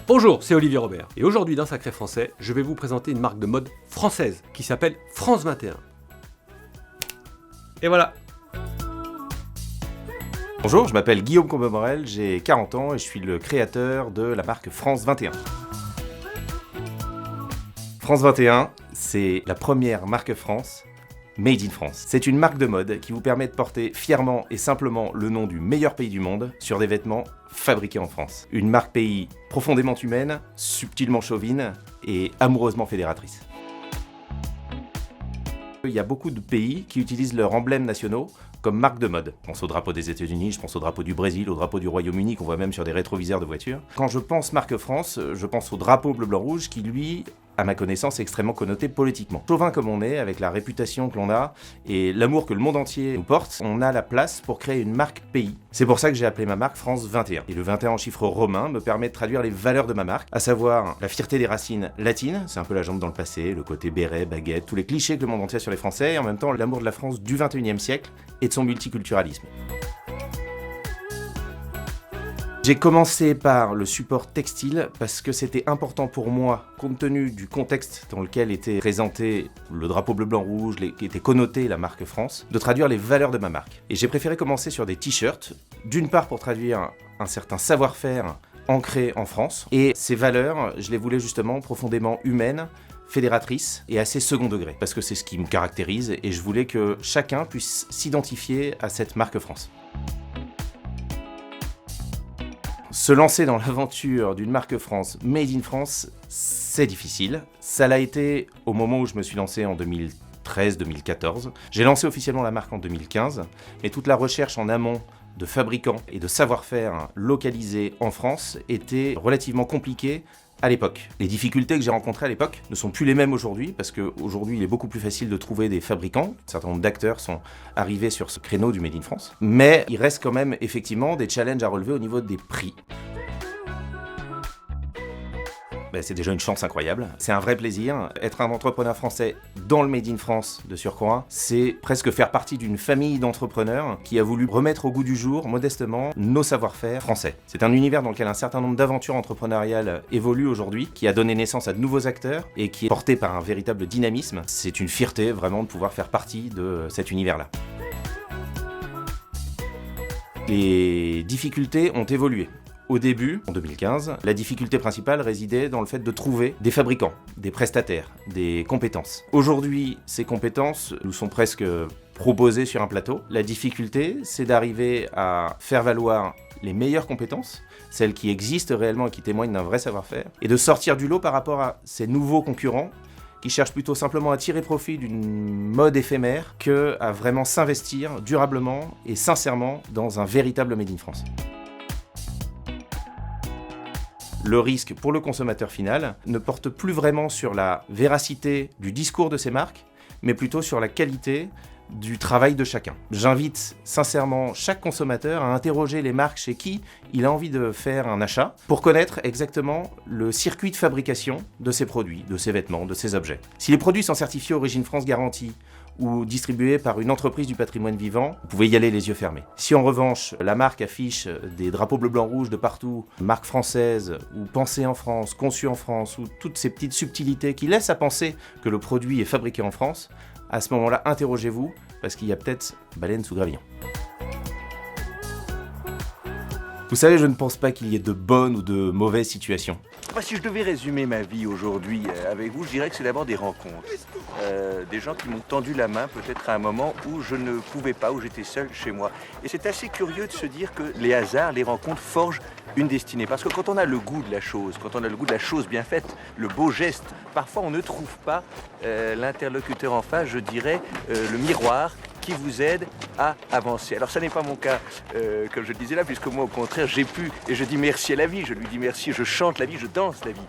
Bonjour, c'est Olivier Robert, et aujourd'hui dans Sacré Français, je vais vous présenter une marque de mode française qui s'appelle France 21. Et voilà. Bonjour, je m'appelle Guillaume Combemorel, j'ai 40 ans et je suis le créateur de la marque France 21. France 21, c'est la première marque France Made in France. C'est une marque de mode qui vous permet de porter fièrement et simplement le nom du meilleur pays du monde sur des vêtements fabriqués en France. Une marque pays profondément humaine, subtilement chauvine et amoureusement fédératrice. Il y a beaucoup de pays qui utilisent leurs emblèmes nationaux comme marque de mode. Je pense au drapeau des États-Unis, je pense au drapeau du Brésil, au drapeau du Royaume-Uni qu'on voit même sur des rétroviseurs de voitures. Quand je pense marque France, je pense au drapeau bleu-blanc-rouge qui, lui, à ma connaissance, est extrêmement connoté politiquement. Chauvin comme on est, avec la réputation que l'on a et l'amour que le monde entier nous porte, on a la place pour créer une marque pays. C'est pour ça que j'ai appelé ma marque France 21. Et le 21 en chiffre romain me permet de traduire les valeurs de ma marque, à savoir la fierté des racines latines, c'est un peu la jambe dans le passé, le côté béret, baguette, tous les clichés que le monde entier a sur les Français, et en même temps l'amour de la France du 21e siècle et de son multiculturalisme. J'ai commencé par le support textile parce que c'était important pour moi, compte tenu du contexte dans lequel était présenté le drapeau bleu-blanc-rouge, qui était connoté la marque France, de traduire les valeurs de ma marque. Et j'ai préféré commencer sur des t-shirts, d'une part pour traduire un certain savoir-faire ancré en France, et ces valeurs, je les voulais justement profondément humaines, fédératrices et assez second degré, parce que c'est ce qui me caractérise et je voulais que chacun puisse s'identifier à cette marque France. Se lancer dans l'aventure d'une marque France Made in France, c'est difficile. Ça l'a été au moment où je me suis lancé en 2013-2014. J'ai lancé officiellement la marque en 2015, mais toute la recherche en amont de fabricants et de savoir-faire localisés en France était relativement compliquée à l'époque. Les difficultés que j'ai rencontrées à l'époque ne sont plus les mêmes aujourd'hui, parce qu'aujourd'hui il est beaucoup plus facile de trouver des fabricants. Un certain nombre d'acteurs sont arrivés sur ce créneau du Made in France. Mais il reste quand même effectivement des challenges à relever au niveau des prix. C'est déjà une chance incroyable, c'est un vrai plaisir. Être un entrepreneur français dans le Made in France de surcroît, c'est presque faire partie d'une famille d'entrepreneurs qui a voulu remettre au goût du jour, modestement, nos savoir-faire français. C'est un univers dans lequel un certain nombre d'aventures entrepreneuriales évoluent aujourd'hui, qui a donné naissance à de nouveaux acteurs et qui est porté par un véritable dynamisme. C'est une fierté vraiment de pouvoir faire partie de cet univers-là. Les difficultés ont évolué. Au début, en 2015, la difficulté principale résidait dans le fait de trouver des fabricants, des prestataires, des compétences. Aujourd'hui, ces compétences nous sont presque proposées sur un plateau. La difficulté, c'est d'arriver à faire valoir les meilleures compétences, celles qui existent réellement et qui témoignent d'un vrai savoir-faire, et de sortir du lot par rapport à ces nouveaux concurrents qui cherchent plutôt simplement à tirer profit d'une mode éphémère qu'à vraiment s'investir durablement et sincèrement dans un véritable Made in France. Le risque pour le consommateur final ne porte plus vraiment sur la véracité du discours de ces marques, mais plutôt sur la qualité du travail de chacun. J'invite sincèrement chaque consommateur à interroger les marques chez qui il a envie de faire un achat pour connaître exactement le circuit de fabrication de ces produits, de ces vêtements, de ces objets. Si les produits sont certifiés Origine France Garantie ou distribués par une entreprise du patrimoine vivant, vous pouvez y aller les yeux fermés. Si en revanche, la marque affiche des drapeaux bleu-blanc-rouge de partout, marque française, ou pensée en France, conçue en France, ou toutes ces petites subtilités qui laissent à penser que le produit est fabriqué en France, à ce moment-là, interrogez-vous, parce qu'il y a peut-être baleine sous gravillon. Vous savez, je ne pense pas qu'il y ait de bonnes ou de mauvaises situations. Si je devais résumer ma vie aujourd'hui avec vous, je dirais que c'est d'abord des rencontres. Des gens qui m'ont tendu la main peut-être à un moment où je ne pouvais pas, où j'étais seul chez moi. Et c'est assez curieux de se dire que les hasards, les rencontres forgent une destinée. Parce que quand on a le goût de la chose, quand on a le goût de la chose bien faite, le beau geste, parfois on ne trouve pas l'interlocuteur en face, je dirais, le miroir qui vous aide à avancer. Alors ça n'est pas mon cas, comme je le disais là, puisque moi au contraire j'ai pu, et je dis merci à la vie, je lui dis merci, je chante la vie, je danse la vie.